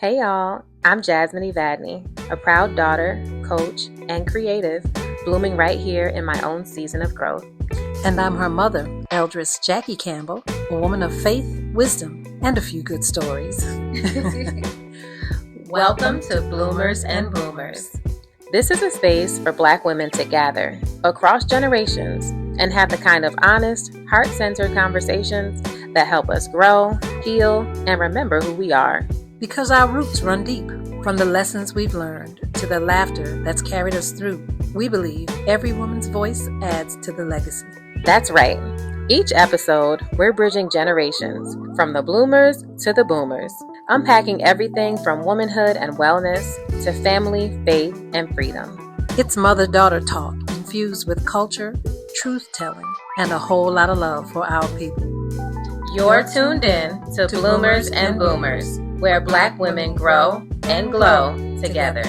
Hey y'all, I'm Jasmine Evadney, a proud daughter, coach, and creative, blooming right here in my own season of growth. And I'm her mother, Eldris Jackie Campbell, a woman of faith, wisdom, and a few good stories. Welcome to Bloomers and Boomers. This is a space for Black women to gather across generations and have the kind of honest, heart-centered conversations that help us grow, heal, and remember who we are. Because our roots run deep, from the lessons we've learned to the laughter that's carried us through, we believe every woman's voice adds to the legacy. That's right. Each episode, we're bridging generations, from the bloomers to the boomers, unpacking everything from womanhood and wellness to family, faith, and freedom. It's mother-daughter talk infused with culture, truth-telling, and a whole lot of love for our people. You're tuned in to Bloomers and Boomers, where Black women grow and glow together.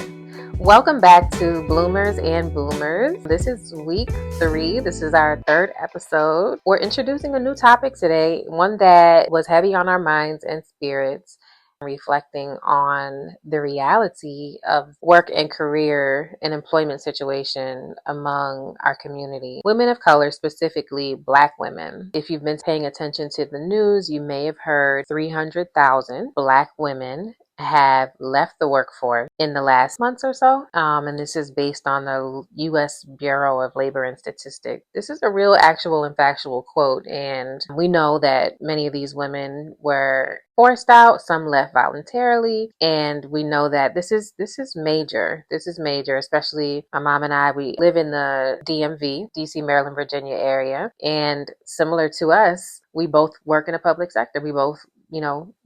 Welcome back to Bloomers and Boomers. This is week 3. This is our 3rd episode. We're introducing a new topic today, one that was heavy on our minds and spirits, reflecting on the reality of work and career and employment situation among our community. Women of color, specifically Black women. If you've been paying attention to the news, you may have heard 300,000 Black women have left the workforce in the last months or so. And this is based on the U.S. Bureau of Labor and Statistics. This is a real, actual, and factual quote. And we know that many of these women were forced out, some left voluntarily, and we know that this is major. This is major, especially my mom and I, we live in the DMV, DC, Maryland, Virginia area, and similar to us, we both work in the public sector. We both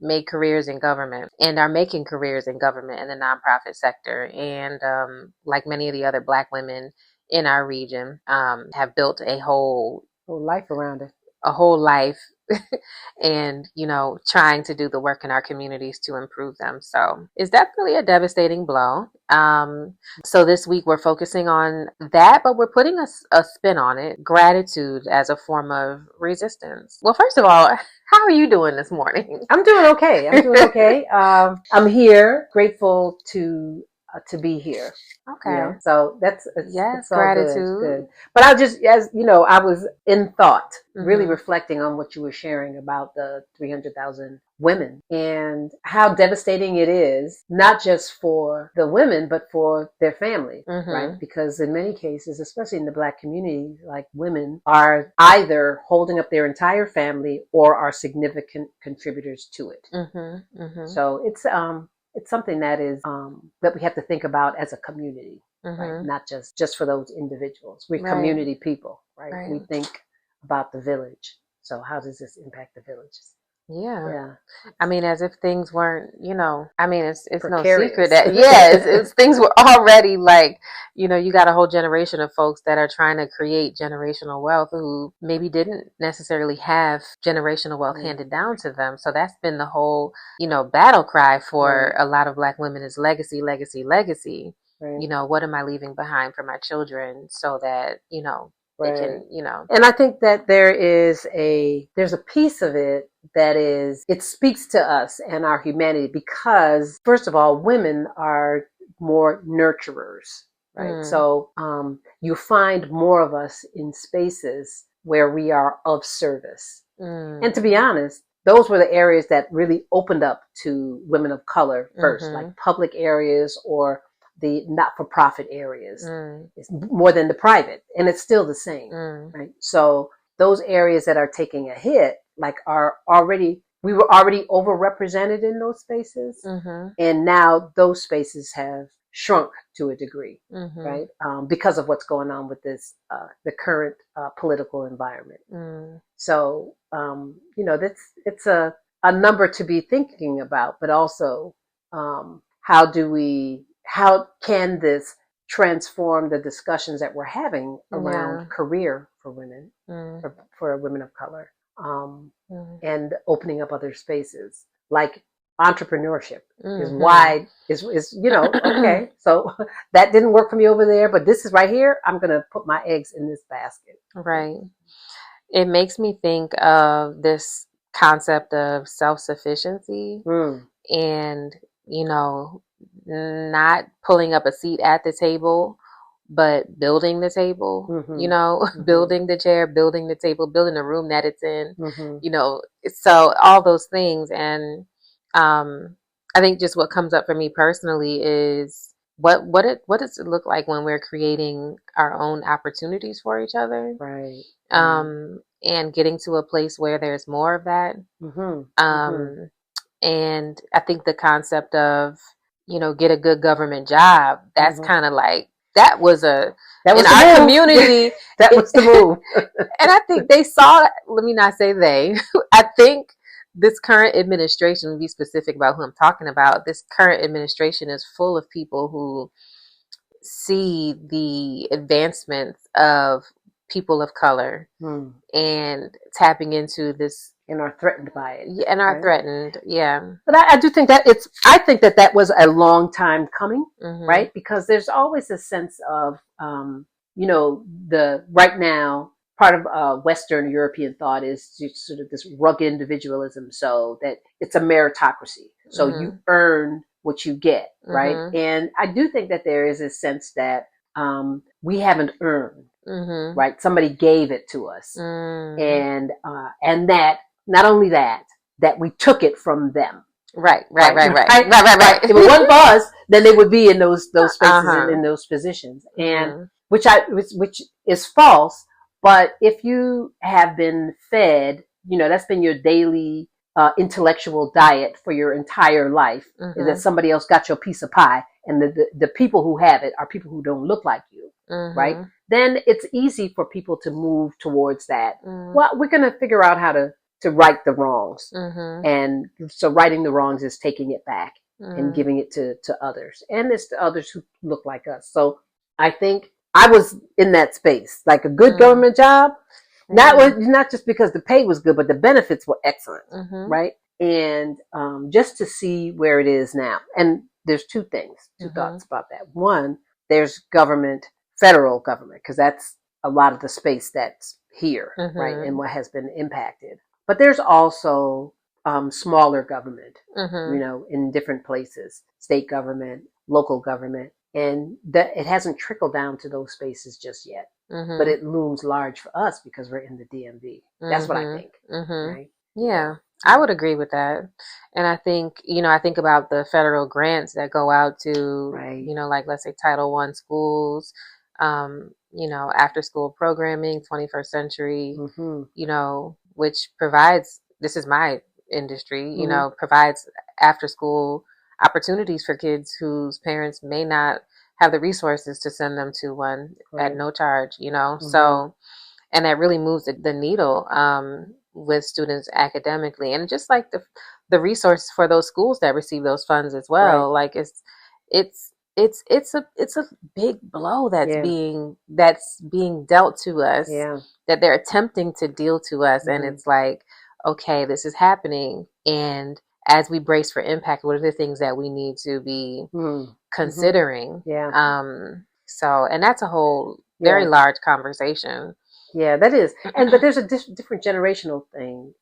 made careers in government and are making careers in government and the nonprofit sector. And like many of the other Black women in our region, have built a whole life around it. A whole life and, trying to do the work in our communities to improve them. So it's definitely a devastating blow. So this week we're focusing on that, but we're putting a spin on it, gratitude as a form of resistance. Well, first of all, how are you doing this morning? I'm doing okay. I'm here, grateful to be here. Okay. So that's yes, it's all gratitude. Good. But I just, as you know, I was in thought, really reflecting on what you were sharing about the 300,000 women and how devastating it is, not just for the women, but for their families, right? Because in many cases, especially in the Black community, like women are either holding up their entire family or are significant contributors to it. So it's something that is that we have to think about as a community, right? Not just for those individuals. We're community people, right? We think about the village. So how does this impact the villages? Yeah. I mean, as if things weren't, it's no Precarious. secret that, it's things were already like, you got a whole generation of folks that are trying to create generational wealth who maybe didn't necessarily have generational wealth handed down to them. So that's been the whole, battle cry for a lot of Black women is legacy, legacy, legacy. Right. What am I leaving behind for my children so that, they can, And I think that there's a piece of it that it speaks to us and our humanity because, first of all, women are more nurturers, right? So you find more of us in spaces where we are of service. And to be honest, those were the areas that really opened up to women of color first, like public areas or the not-for-profit areas. It's more than the private, and it's still the same, right? So those areas that are taking a hit, like we were already overrepresented in those spaces, and now those spaces have shrunk to a degree, right? Because of what's going on with this, the current political environment. So, it's a number to be thinking about, but also how can this transform the discussions that we're having around career for women, for women of color, and opening up other spaces like entrepreneurship is wide, is okay, so that didn't work for me over there, but this is right here. I'm going to put my eggs in this basket. Right. It makes me think of this concept of self-sufficiency and not pulling up a seat at the table, but building the table, building the chair, building the table, building the room that it's in, so all those things. And I think just what comes up for me personally is what does it look like when we're creating our own opportunities for each other, right? And getting to a place where there's more of that. And I think the concept of, get a good government job, that's kind of like, that was in our community. That was the move. And I think they saw, let me not say they, I think this current administration, to be specific about who I'm talking about, this current administration is full of people who see the advancements of people of color and tapping into this, and are threatened by it. Yeah, and are threatened, yeah. But I do think that I think that was a long time coming, right? Because there's always a sense of, right now, part of Western European thought is sort of this rugged individualism, so that it's a meritocracy. So you earn what you get, right? And I do think that there is a sense that we haven't earned, right? Somebody gave it to us, and that not only that we took it from them. Right. If it wasn't for us, then they would be in those spaces, in those positions, and which is false. But if you have been fed, that's been your daily intellectual diet for your entire life, is that somebody else got your piece of pie, and the people who have it are people who don't look like you, right? Then it's easy for people to move towards that. Well, we're going to figure out how to right the wrongs. And so righting the wrongs is taking it back and giving it to others. And it's to others who look like us. So I think I was in that space, like a good government job, not just because the pay was good, but the benefits were excellent, right? And just to see where it is now. And there's two thoughts about that. One, there's federal government, because that's a lot of the space that's here, right? And what has been impacted. But there's also smaller government, in different places, state government, local government, and that it hasn't trickled down to those spaces just yet. But it looms large for us because we're in the DMV. That's what I think. Right? Yeah, I would agree with that. And I think, I think about the federal grants that go out to, like, let's say Title I schools, after school programming, 21st century, which provides, this is my industry, provides after school opportunities for kids whose parents may not have the resources to send them to one at no charge, so, and that really moves the needle with students academically, and just like the resources for those schools that receive those funds as well. Like it's a big blow that's being dealt to us, that they're attempting to deal to us. And it's like, okay, this is happening. And as we brace for impact, what are the things that we need to be considering? So, and that's a whole very large conversation. Yeah, that is. But there's a different generational thing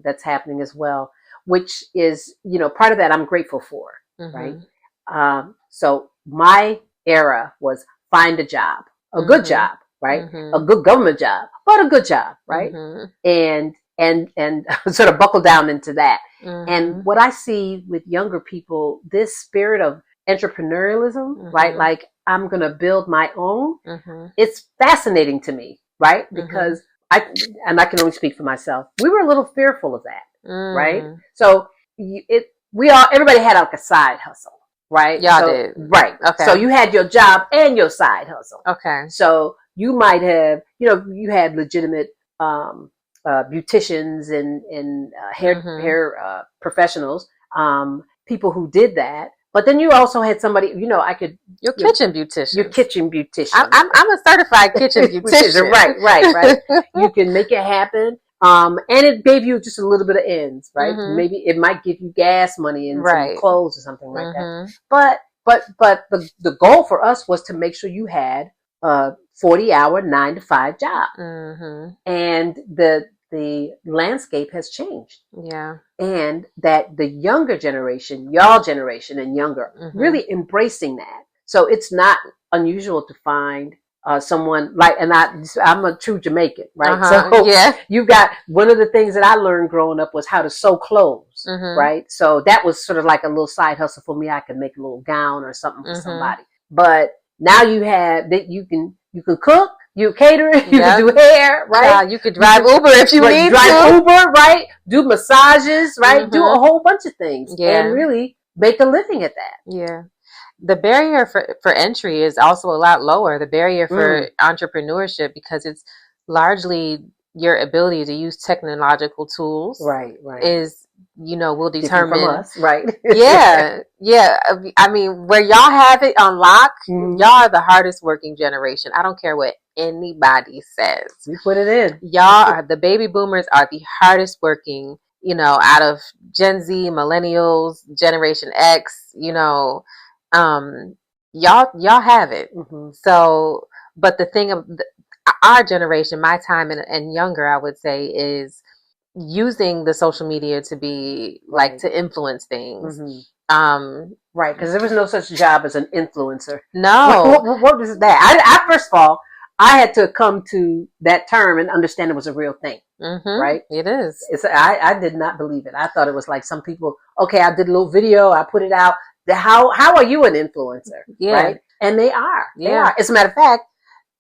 that's happening as well, which is, part of that I'm grateful for, right? So my era was find a job, a good job, right? A good government job, but a good job, right? And sort of buckle down into that. And what I see with younger people, this spirit of entrepreneurialism, right? Like, I'm going to build my own. It's fascinating to me, right? Because I can only speak for myself. We were a little fearful of that, right? So everybody had like a side hustle. Right? Y'all did. Right. Okay. So you had your job and your side hustle. Okay. So you might have, you had legitimate beauticians and hair professionals, people who did that. But then you also had somebody, Your kitchen beautician. Your kitchen beautician. I'm a certified kitchen beautician. Right. You can make it happen. And it gave you just a little bit of ends, right? Maybe it might give you gas money and some clothes or something like that. But the goal for us was to make sure you had a 40-hour 9-to-5 job. And the landscape has changed. Yeah. And that the younger generation, y'all generation and younger, really embracing that. So it's not unusual to find someone like, and I'm a true Jamaican, right? So yeah. you've got, one of the things that I learned growing up was how to sew clothes, right? So that was sort of like a little side hustle for me. I could make a little gown or something for somebody. But now you have that you can cook, you cater, you can do hair, right? You could drive Uber if you need to. Drive Uber, right? Do massages, right? Do a whole bunch of things and really make a living at that. Yeah. The barrier for entry is also a lot lower. The barrier for entrepreneurship, because it's largely your ability to use technological tools, right, is, will determine from us, right? yeah. I mean, where y'all have it on lock, y'all are the hardest working generation. I don't care what anybody says. We put it in. Y'all are, the baby boomers are the hardest working, out of Gen Z, millennials, Generation X, y'all have it. So, but the thing of our generation, my time and younger, I would say, is using the social media to be like to influence things. Right, because there was no such job as an influencer. No. What was that? I first of all, I had to come to that term and understand it was a real thing. Right? It is. I did not believe it. I thought it was like some people, okay, I did a little video, I put it out. How are you an influencer? Yeah. Right? And they are. They are. As a matter of fact,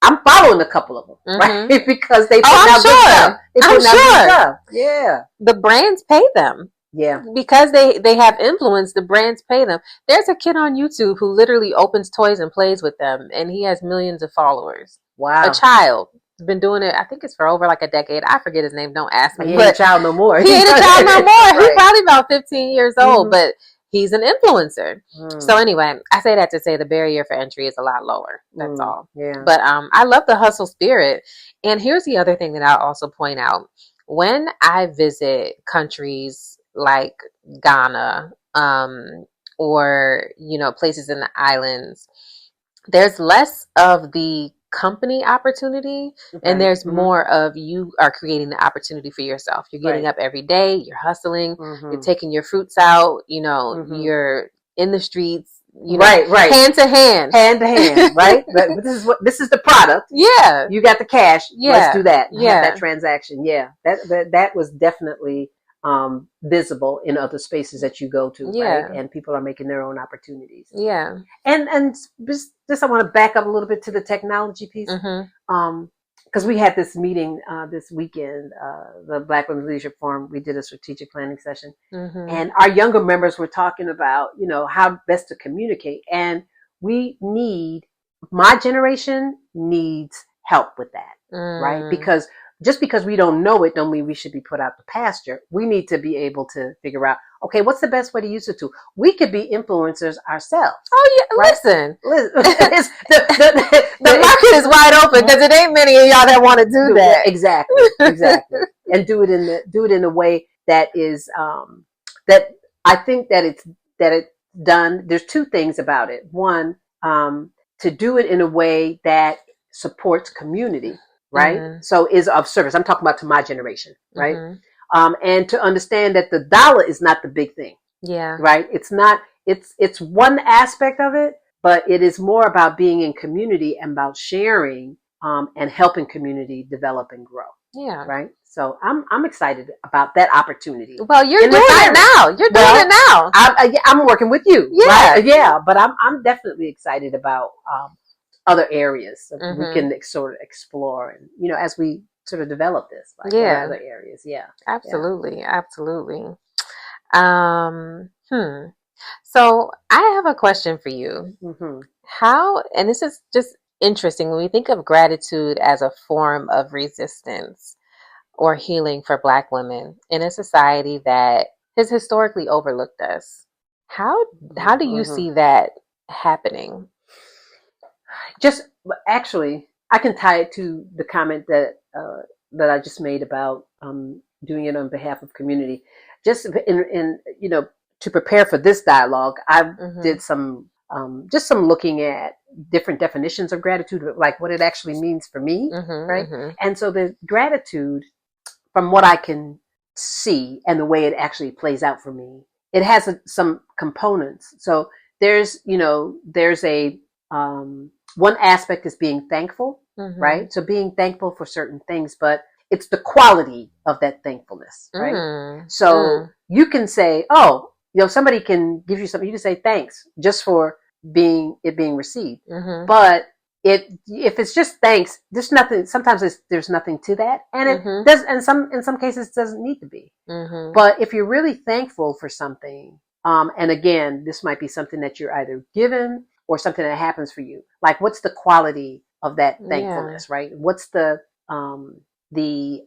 I'm following a couple of them, right? Because they put out good stuff. I'm sure. Yeah. The brands pay them. Yeah. Because they have influence, the brands pay them. There's a kid on YouTube who literally opens toys and plays with them, and he has millions of followers. Wow. A child. He's been doing it, I think it's for over like a decade. I forget his name. Don't ask me. He ain't a child no more. He ain't a child no more. Right. He's probably about 15 years old, but he's an influencer. So anyway, I say that to say the barrier for entry is a lot lower. That's all. Yeah. But I love the hustle spirit. And here's the other thing that I'll also point out. When I visit countries like Ghana, or, places in the islands, there's less of the company opportunity, and there's more of you are creating the opportunity for yourself. You're getting up every day, you're hustling, you're taking your fruits out, you're in the streets, right, hand to hand, right? This is the product. Yeah, you got the cash. Yeah, let's do that. Yeah, have that transaction. Yeah, that was definitely visible in other spaces that you go to. Yeah, right? And people are making their own opportunities. Yeah, and just I want to back up a little bit to the technology piece. Because we had this meeting this weekend, the Black Women's Leadership Forum. We did a strategic planning session, and our younger members were talking about, how best to communicate. And my generation needs help with that, right? Because just because we don't know it, don't mean we should be put out the pasture. We need to be able to figure out, okay, what's the best way to use it to? We could be influencers ourselves. Oh yeah, right? listen. The market is wide open because it ain't many of y'all that want to do that. Exactly, and do it in a way that is that I think that it's done. There's two things about it. One, to do it in a way that supports community. Right? So is of service. I'm talking about to my generation, right? And to understand that the dollar is not the big thing. Yeah. Right? It's not, it's one aspect of it, but it is more about being in community and about sharing and helping community develop and grow. Yeah. Right? So I'm excited about that opportunity. Well, you're doing it now. You're doing it now. I'm working with you. Yeah. Right? Yeah. But I'm definitely excited about other areas that we can sort of explore, and as we sort of develop this, like other areas. Absolutely. So I have a question for you. How, and this is just interesting, when we think of gratitude as a form of resistance or healing for Black women in a society that has historically overlooked us, how do you see that happening? Just actually, I can tie it to the comment that I just made about doing it on behalf of community. Just in to prepare for this dialogue, I did some looking at different definitions of gratitude, like what it actually means for me, right? And so the gratitude from what I can see and the way it actually plays out for me, it has some components. So there's a one aspect is being thankful, right? So being thankful for certain things, but it's the quality of that thankfulness, right? So you can say, oh, somebody can give you something. You can say thanks just for being received. But if it's just thanks, there's nothing. Sometimes there's nothing to that, and it does. And in some cases, it doesn't need to be. But if you're really thankful for something, and again, this might be something that you're either given or something that happens for you. Like, what's the quality of that thankfulness, right? What's the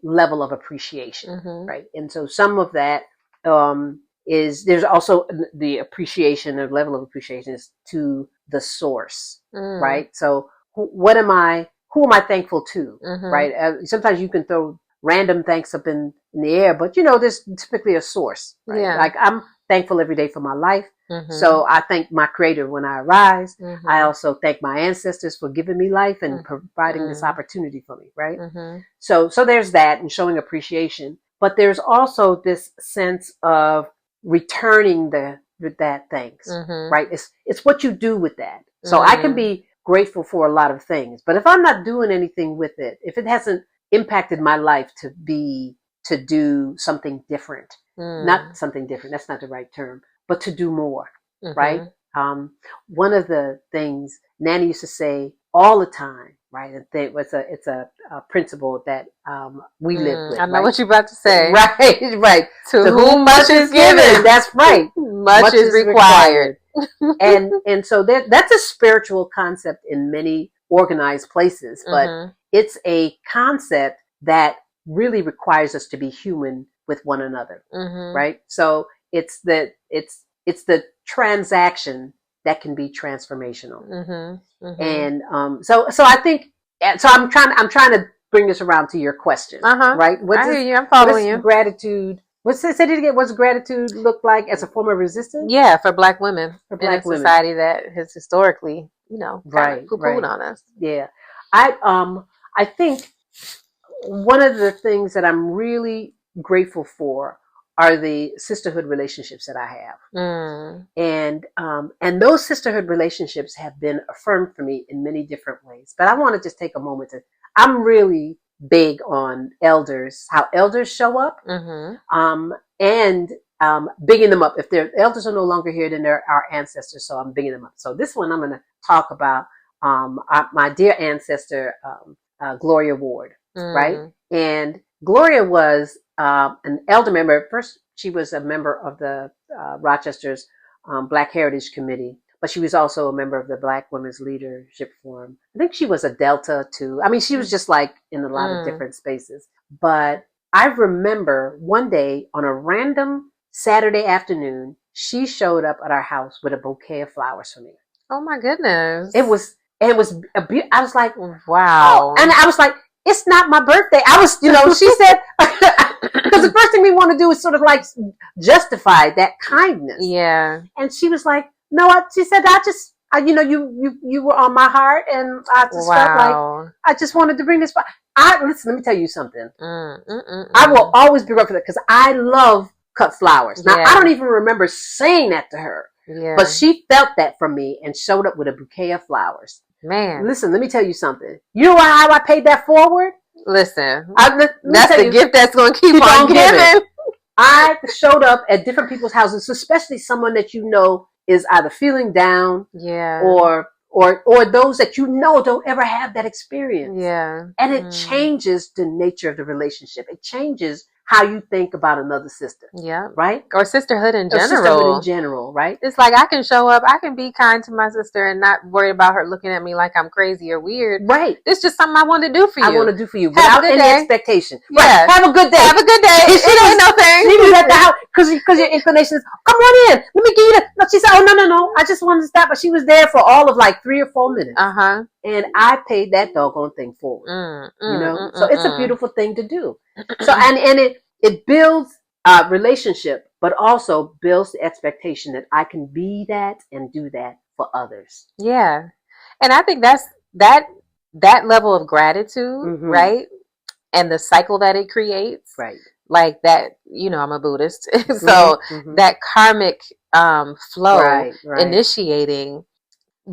level of appreciation, right? And so some of that there's also the appreciation, the level of appreciation is to the source, right? So who am I thankful to, right? Sometimes you can throw random thanks up in the air, but there's typically a source, right? Yeah. Like, I'm thankful every day for my life. So I thank my creator when I arise. I also thank my ancestors for giving me life and providing this opportunity for me, right? So there's that, and showing appreciation. But there's also this sense of returning that thanks, right? It's what you do with that. So I can be grateful for a lot of things, but if I'm not doing anything with it, if it hasn't impacted my life to do something different, not something different, that's not the right term, but to do more, right? One of the things Nanny used to say all the time, right? It's a principle that we live with. I know what you're about to say. Right. To whom much is given. That's right. Much is required. and so that's a spiritual concept in many organized places, but it's a concept that really requires us to be human with one another, right? So it's the transaction that can be transformational. And so I think, so I'm trying to bring this around to your question, right? I hear you. I'm following you. Gratitude. What's gratitude look like as a form of resistance? Yeah, for Black women in a society that has historically, poo-pooed on us. Yeah, I think one of the things that I'm really grateful for are the sisterhood relationships that I have. And those sisterhood relationships have been affirmed for me in many different ways. But I want to just take a moment I'm really big on elders, how elders show up, and bigging them up. If their elders are no longer here, then they're our ancestors, so I'm bigging them up. So this one I'm going to talk about my dear ancestor, Gloria Ward, right? And Gloria was an elder member. First, she was a member of the Rochester's Black Heritage Committee, but she was also a member of the Black Women's Leadership Forum. I think she was a Delta too. I mean, she was just like in a lot of different spaces. But I remember one day on a random Saturday afternoon, she showed up at our house with a bouquet of flowers for me. Oh my goodness! It was I was like, wow, and I was like, it's not my birthday. I was, she said, because the first thing we want to do is sort of like justify that kindness. Yeah. And she was like, no, she said, you were on my heart, and I just felt like I just wanted to bring this. Listen, let me tell you something. I will always be grateful for that because I love cut flowers. Now, I don't even remember saying that to her, but she felt that from me and showed up with a bouquet of flowers. Man, listen, let me tell you something. You know how I paid that forward? Listen, that's the gift that's going to keep on giving. I showed up at different people's houses, especially someone that is either feeling down, or those that don't ever have that experience. Yeah. And it changes the nature of the relationship. It changes how you think about another sister. Yeah. Right? Or sisterhood in general. Sisterhood in general, right? It's like I can show up, I can be kind to my sister and not worry about her looking at me like I'm crazy or weird. Right. It's just something I want to do for you. I want to do for you without any expectation. Yeah. Right. Have a good day. Have a good day. It ain't no thing. She was at the house because your inclination is, come on in. Let me give you that. No, she said, oh, no. I just wanted to stop. But she was there for all of like 3 or 4 minutes. And I paid that doggone thing forward. So it's a beautiful thing to do. So, and it builds a relationship, but also builds the expectation that I can be that and do that for others. Yeah. And I think that's that level of gratitude, right? and the cycle that it creates. Right. Like that, I'm a Buddhist. So that karmic flow initiating,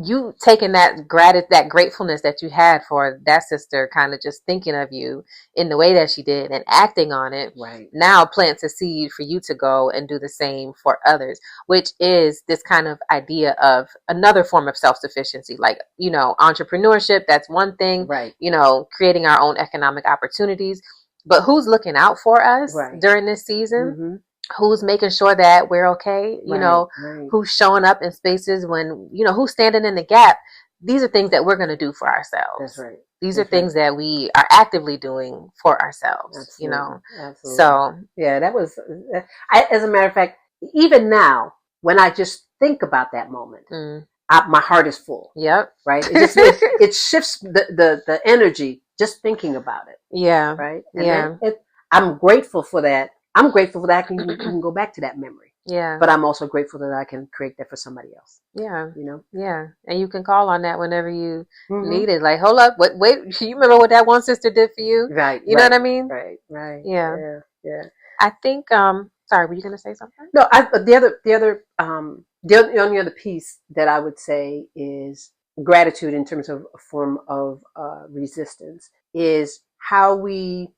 you taking that gratefulness that you had for that sister kind of just thinking of you in the way that she did and acting on it, now plants a seed for you to go and do the same for others, which is this kind of idea of another form of self-sufficiency. Like, entrepreneurship, that's one thing, creating our own economic opportunities, but who's looking out for us during this season? Who's making sure that we're okay, who's showing up in spaces when, who's standing in the gap. These are things that we're going to do for ourselves. That's right. These are things that we are actively doing for ourselves. Absolutely. Absolutely. So yeah, that was, as a matter of fact, even now, when I just think about that moment, my heart is full. Yep. Right. It shifts the energy just thinking about it. Yeah. Right. And I'm grateful for that. I'm grateful for that I can go back to that memory. Yeah. But I'm also grateful that I can create that for somebody else. Yeah. Yeah. And you can call on that whenever you need it. Like, hold up, wait, you remember what that one sister did for you? Right. You know what I mean? Right. Yeah. Yeah. I think sorry, were you gonna say something? No, the only other piece that I would say is gratitude in terms of a form of resistance is how we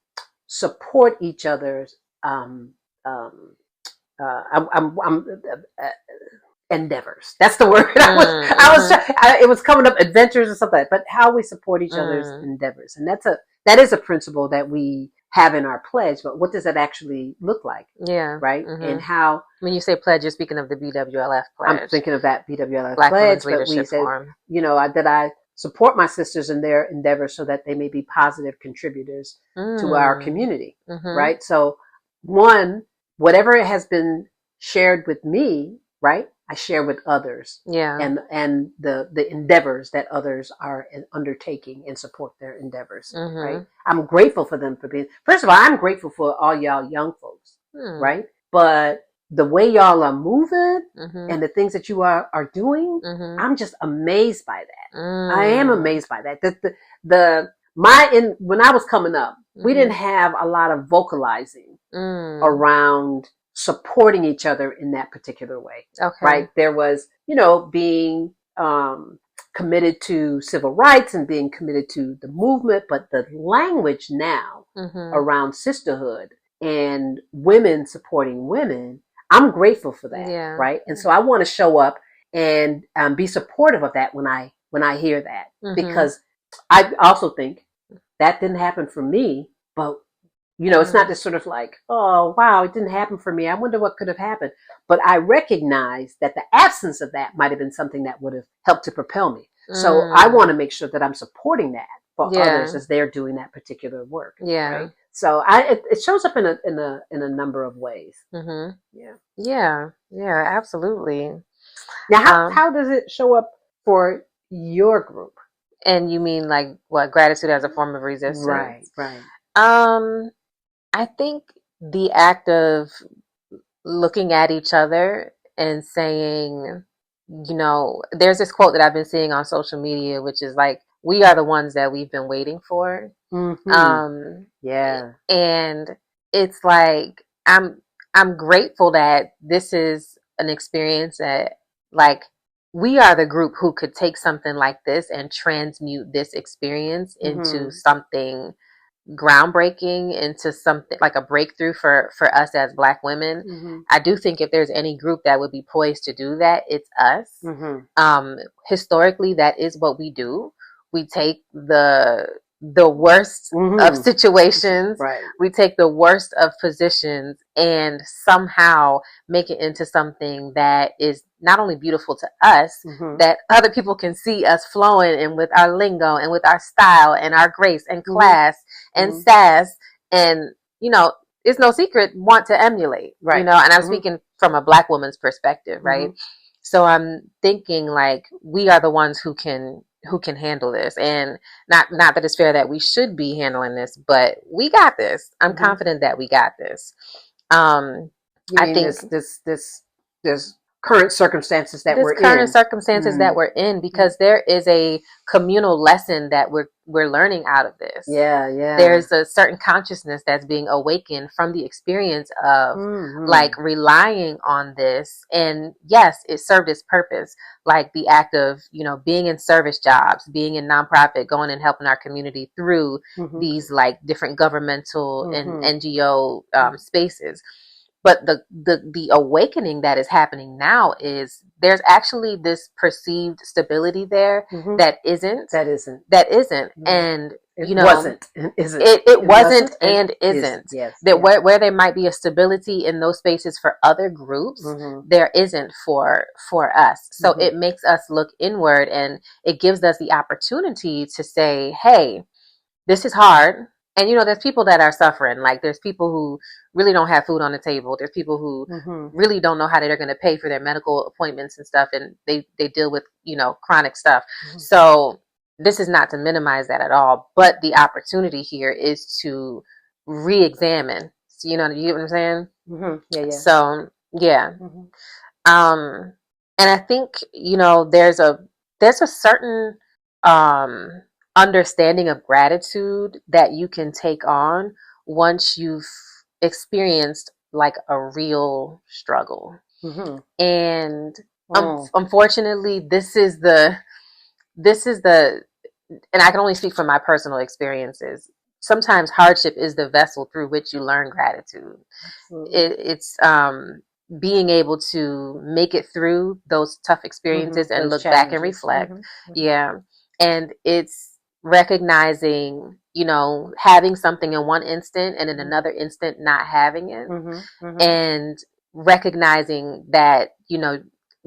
support each other's endeavors. That's the word. It was coming up, adventures or something, but how we support each other's endeavors. And that is a principle that we have in our pledge, but what does that actually look like? Yeah. Right. And how, when you say pledge, you're speaking of the BWLF pledge. I'm thinking of that BWLF Black pledge, but we said, that I support my sisters in their endeavors so that they may be positive contributors to our community. Right. So whatever has been shared with me, right, I share with others. Yeah. And the endeavors that others are undertaking and support their endeavors. Right. I'm grateful for them for being, first of all, I'm grateful for all y'all young folks. Right. But the way y'all are moving and the things that you are doing, I'm just amazed by that. I am amazed by that. When I was coming up, we didn't have a lot of vocalizing around supporting each other in that particular way. Okay. Right. There was, being committed to civil rights and being committed to the movement, but the language now around sisterhood and women supporting women, I'm grateful for that. Yeah. Right. And so I want to show up and be supportive of that when I hear that, because I also think that didn't happen for me, but it's not just sort of like, oh, wow, it didn't happen for me. I wonder what could have happened. But I recognize that the absence of that might have been something that would have helped to propel me. So I want to make sure that I'm supporting that for others as they're doing that particular work. Yeah. Right? So it shows up in a number of ways. Yeah, absolutely. Now, how does it show up for your group? And you mean like what, gratitude as a form of resistance? Right. I think the act of looking at each other and saying, there's this quote that I've been seeing on social media, which is like, we are the ones that we've been waiting for. Yeah. And it's like, I'm grateful that this is an experience that, like, we are the group who could take something like this and transmute this experience into something groundbreaking, into something like a breakthrough for us as Black women. I do think if there's any group that would be poised to do that, it's us. Historically, that is what we do. We take the worst of situations. Right. We take the worst of positions and somehow make it into something that is not only beautiful to us, that other people can see us flowing and with our lingo and with our style and our grace and class and sass and, it's no secret, want to emulate, right. And I'm speaking from a Black woman's perspective, right? So I'm thinking like we are the ones who can handle this, and not that it's fair that we should be handling this, but we got this. I'm confident that we got this. I think this current circumstances that we're in. That we're in, because there is a communal lesson that we're learning out of this. Yeah, yeah. There's a certain consciousness that's being awakened from the experience of like relying on this. And yes, it served its purpose. Like the act of, being in service jobs, being in nonprofit, going and helping our community through these like different governmental and NGO spaces. But the awakening that is happening now is there's actually this perceived stability there that isn't. And it wasn't and isn't. It wasn't and isn't. Yes. That where there might be a stability in those spaces for other groups, there isn't for us. So it makes us look inward, and it gives us the opportunity to say, hey, this is hard. And, there's people that are suffering. Like, there's people who really don't have food on the table. There's people who really don't know how they're going to pay for their medical appointments and stuff. And they deal with, chronic stuff. So this is not to minimize that at all. But the opportunity here is to re-examine. So, you get what I'm saying? Yeah. So, yeah. And I think, there's a certain understanding of gratitude that you can take on once you've experienced like a real struggle. And unfortunately, this is the, and I can only speak from my personal experiences. Sometimes hardship is the vessel through which you learn gratitude. It's being able to make it through those tough experiences and look back and reflect. Yeah. And it's recognizing, having something in one instant and in another instant not having it. And recognizing that,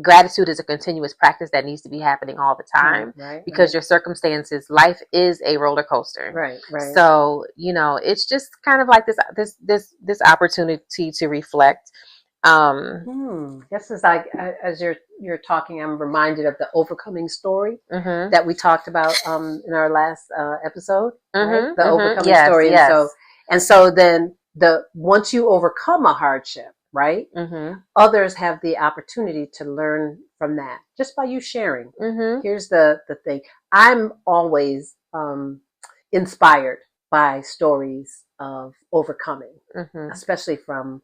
gratitude is a continuous practice that needs to be happening all the time, because your circumstances, life is a roller coaster. Right. So, it's just kind of like this opportunity to reflect. This is like, as you're talking, I'm reminded of the overcoming story that we talked about in our last episode, right? The overcoming story. And so then once you overcome a hardship, right? Others have the opportunity to learn from that just by you sharing. Here's the thing. I'm always inspired by stories of overcoming, especially from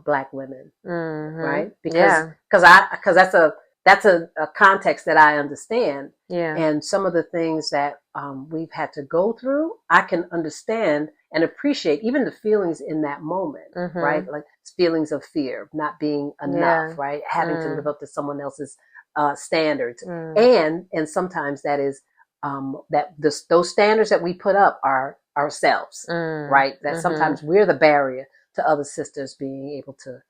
Black women, right? Because that's a context that I understand. And some of the things that we've had to go through, I can understand and appreciate even the feelings in that moment, right? Like feelings of fear, not being enough, right? Having to live up to someone else's standards. And sometimes that is those standards that we put up are ourselves, right? That sometimes we're the barrier to other sisters being able to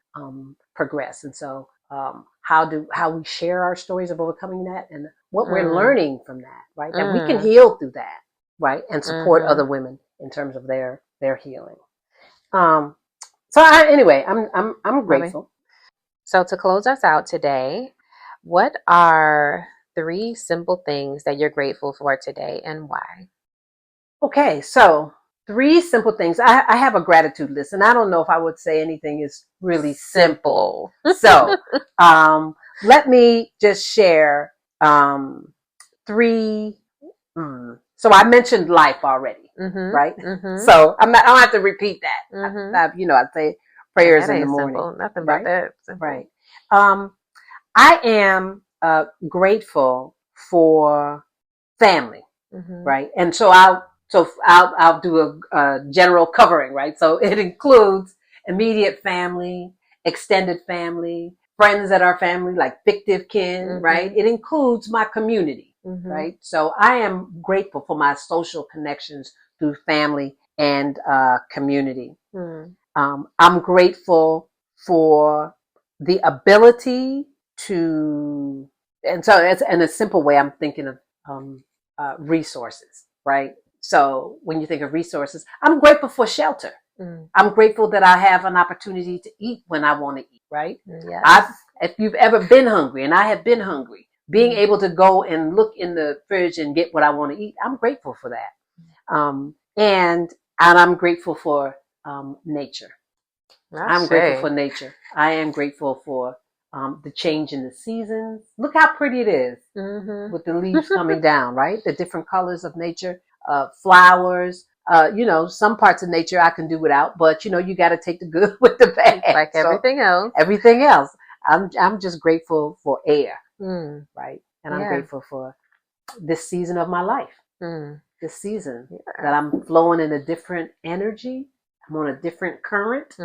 progress. And so how we share our stories of overcoming that and what we're learning from that, right? That we can heal through that, right? And support other women in terms of their healing. Anyway, I'm grateful. So to close us out today, what are 3 simple things that you're grateful for today and why? Okay, so 3 simple things. I have a gratitude list, and I don't know if I would say anything is really simple. So let me just share 3. So I mentioned life already, right? So I don't have to repeat that. I say prayers in the morning. Simple. Nothing about that. Simple. Right. I am grateful for family, right? And so I'll do a general covering, right? So it includes immediate family, extended family, friends that are family, like fictive kin, right? It includes my community, right? So I am grateful for my social connections through family and community. I'm grateful for the ability to, and so it's in a simple way, I'm thinking of resources, right? So when you think of resources, I'm grateful for shelter. I'm grateful that I have an opportunity to eat when I want to eat, right? If you've ever been hungry, and I have been hungry, being able to go and look in the fridge and get what I want to eat, I'm grateful for that. And I'm grateful for nature. I'm grateful for nature. I am grateful for the change in the seasons. Look how pretty it is with the leaves coming down, right? The different colors of nature, flowers. Some parts of nature I can do without, but you got to take the good with the bad. Like everything else. Everything else. I'm just grateful for air, right? And I'm grateful for this season of my life. This season that I'm flowing in a different energy. I'm on a different current.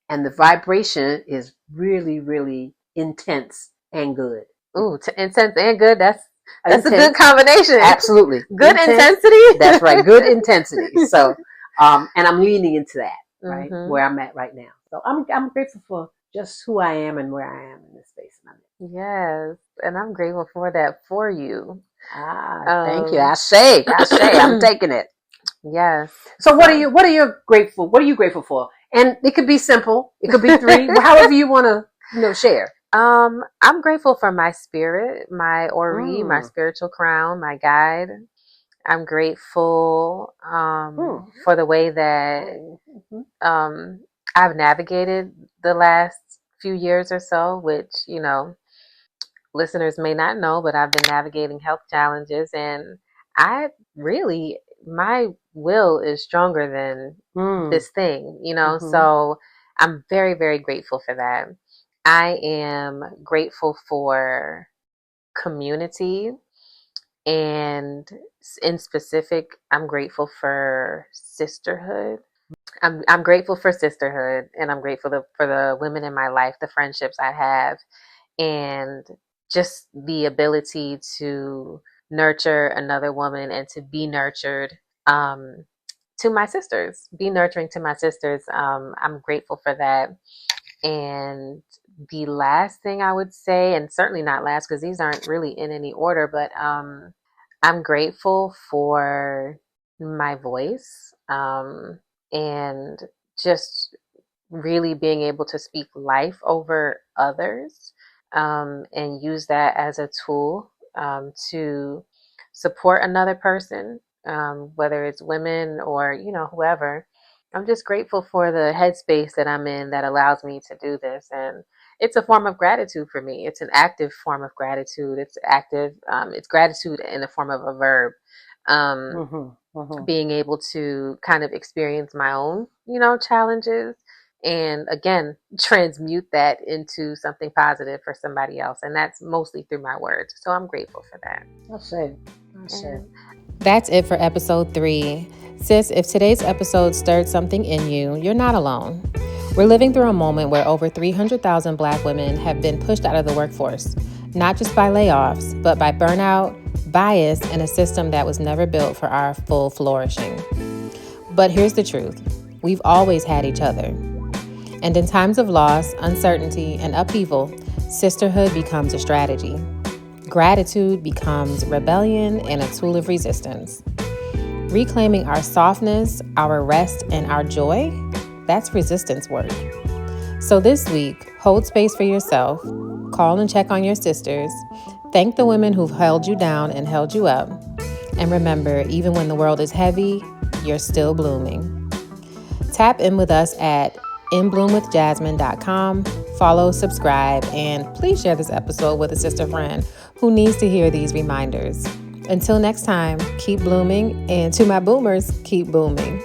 And the vibration is really, really intense and good. Ooh, intense and good. That's intense. A good combination. Absolutely. Good intensity. That's right. Good intensity. So, and I'm leaning into that, right? Where I'm at right now. So I'm grateful for just who I am and where I am in this space. Yes. And I'm grateful for that for you. Thank you. I say, I'm taking it. Yes. So what are you grateful for? And it could be simple. It could be 3. However you want to, share. I'm grateful for my spirit, my Ori, my spiritual crown, my guide. I'm grateful for the way that I've navigated the last few years or so, which, listeners may not know, but I've been navigating health challenges, and my will is stronger than this thing, so I'm very, very grateful for that. I am grateful for community, and in specific, I'm grateful for sisterhood. I'm grateful for sisterhood, and I'm grateful for the women in my life, the friendships I have, and just the ability to nurture another woman and to be nurtured to my sisters, be nurturing to my sisters. I'm grateful for that. And the last thing I would say, and certainly not last because these aren't really in any order, but I'm grateful for my voice and just really being able to speak life over others and use that as a tool to support another person, whether it's women or, whoever. I'm just grateful for the headspace that I'm in that allows me to do this. And it's a form of gratitude for me. It's an active form of gratitude. It's active. It's gratitude in the form of a verb. Being able to kind of experience my own, challenges and again, transmute that into something positive for somebody else. And that's mostly through my words. So I'm grateful for that. I'll say. That's it for episode 3. Sis, if today's episode stirred something in you, you're not alone. We're living through a moment where over 300,000 Black women have been pushed out of the workforce, not just by layoffs, but by burnout, bias, and a system that was never built for our full flourishing. But here's the truth. We've always had each other. And in times of loss, uncertainty, and upheaval, sisterhood becomes a strategy. Gratitude becomes rebellion and a tool of resistance. Reclaiming our softness, our rest, and our joy, that's resistance work. So this week, hold space for yourself, call and check on your sisters, thank the women who've held you down and held you up, and remember, even when the world is heavy, you're still blooming. Tap in with us at inbloomwithjasmine.com. Follow, subscribe, and please share this episode with a sister friend who needs to hear these reminders. Until next time, keep blooming, and to my boomers, keep booming.